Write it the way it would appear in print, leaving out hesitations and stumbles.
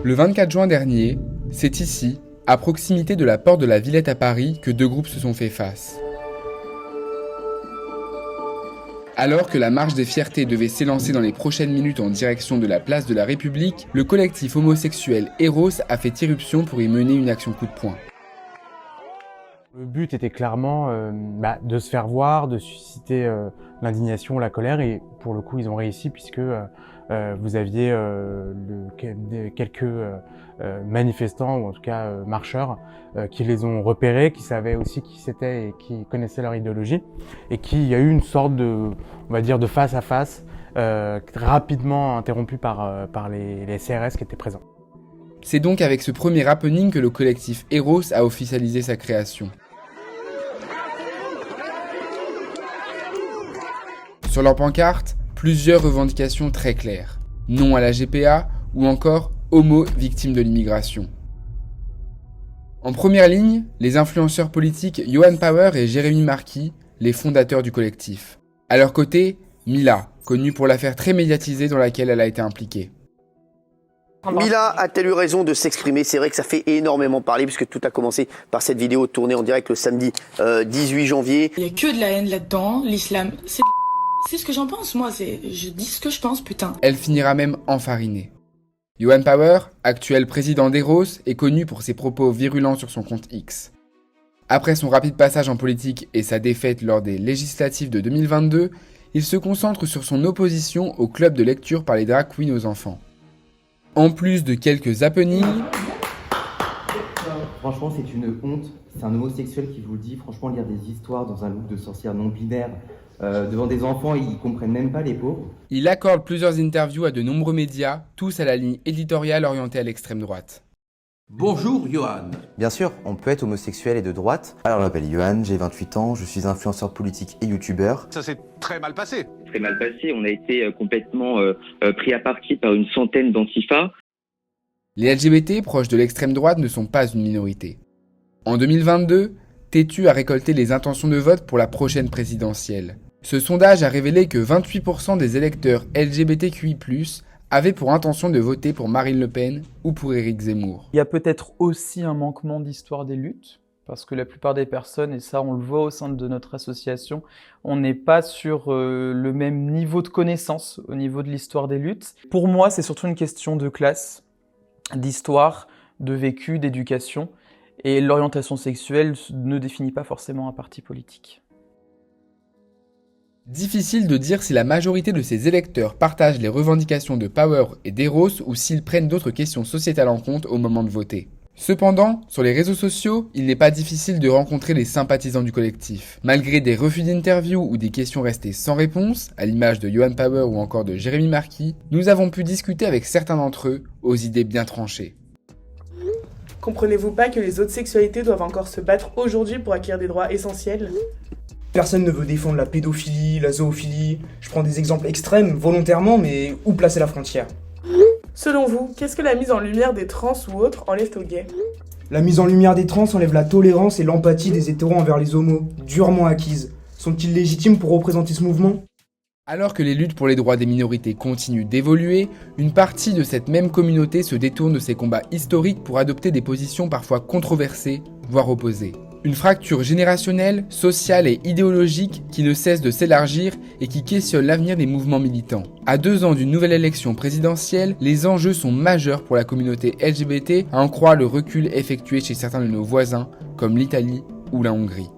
Le 24 juin dernier, c'est ici, à proximité de la porte de la Villette à Paris, que deux groupes se sont fait face. Alors que la marche des fiertés devait s'élancer dans les prochaines minutes en direction de la place de la République, le collectif homosexuel Eros a fait irruption pour y mener une action coup de poing. Le but était clairement de se faire voir, de susciter l'indignation, la colère, et pour le coup ils ont réussi puisque vous aviez quelques manifestants, ou en tout cas marcheurs, qui les ont repérés, qui savaient aussi qui c'était et qui connaissaient leur idéologie, et qu'il y a eu une sorte de, on va dire, de face à face, rapidement interrompue par les CRS qui étaient présents. C'est donc avec ce premier happening que le collectif Eros a officialisé sa création. Sur leur pancarte, plusieurs revendications très claires. Non à la GPA ou encore homo victime de l'immigration. En première ligne, les influenceurs politiques Yohan Power et Jérémy Marquis, les fondateurs du collectif. À leur côté, Mila, connue pour l'affaire très médiatisée dans laquelle elle a été impliquée. Mila a-t-elle eu raison de s'exprimer? C'est vrai que ça fait énormément parler puisque tout a commencé par cette vidéo tournée en direct le samedi 18 janvier. Il y a que de la haine là-dedans, l'islam, c'est ce que j'en pense, moi, je dis ce que je pense, putain. Elle finira même enfarinée. Yohan Power, actuel président d'Eros, est connu pour ses propos virulents sur son compte X. Après son rapide passage en politique et sa défaite lors des législatives de 2022, il se concentre sur son opposition au club de lecture par les drag queens aux enfants. En plus de quelques happenings... Franchement, c'est une honte. C'est un homosexuel qui vous le dit. Franchement, lire des histoires dans un look de sorcière non binaire devant des enfants, ils comprennent même pas, les pauvres. Il accorde plusieurs interviews à de nombreux médias, tous à la ligne éditoriale orientée à l'extrême droite. Bonjour Yohan. Bien sûr, on peut être homosexuel et de droite. Alors je m'appelle Yohan, j'ai 28 ans, je suis influenceur politique et youtubeur. Ça s'est très mal passé. Très mal passé, on a été complètement pris à partie par une centaine d'antifas. Les LGBT proches de l'extrême droite ne sont pas une minorité. En 2022, Tétu a récolté les intentions de vote pour la prochaine présidentielle. Ce sondage a révélé que 28% des électeurs LGBTQI+, avaient pour intention de voter pour Marine Le Pen ou pour Éric Zemmour. Il y a peut-être aussi un manquement d'histoire des luttes, parce que la plupart des personnes, et ça on le voit au sein de notre association, on n'est pas sur le même niveau de connaissance au niveau de l'histoire des luttes. Pour moi, c'est surtout une question de classe, d'histoire, de vécu, d'éducation, et l'orientation sexuelle ne définit pas forcément un parti politique. Difficile de dire si la majorité de ces électeurs partagent les revendications de Power et d'Eros ou s'ils prennent d'autres questions sociétales en compte au moment de voter. Cependant, sur les réseaux sociaux, il n'est pas difficile de rencontrer les sympathisants du collectif. Malgré des refus d'interview ou des questions restées sans réponse, à l'image de Yohan Power ou encore de Jérémy Marquis, nous avons pu discuter avec certains d'entre eux aux idées bien tranchées. Comprenez-vous pas que les autres sexualités doivent encore se battre aujourd'hui pour acquérir des droits essentiels ? Personne ne veut défendre la pédophilie, la zoophilie. Je prends des exemples extrêmes, volontairement, mais où placer la frontière? Selon vous, qu'est-ce que la mise en lumière des trans ou autres enlève aux gays? La mise en lumière des trans enlève la tolérance et l'empathie des hétéros envers les homos, durement acquises. Sont-ils légitimes pour représenter ce mouvement? Alors que les luttes pour les droits des minorités continuent d'évoluer, une partie de cette même communauté se détourne de ces combats historiques pour adopter des positions parfois controversées, voire opposées. Une fracture générationnelle, sociale et idéologique qui ne cesse de s'élargir et qui questionne l'avenir des mouvements militants. À 2 ans d'une nouvelle élection présidentielle, les enjeux sont majeurs pour la communauté LGBT, à en croire le recul effectué chez certains de nos voisins, comme l'Italie ou la Hongrie.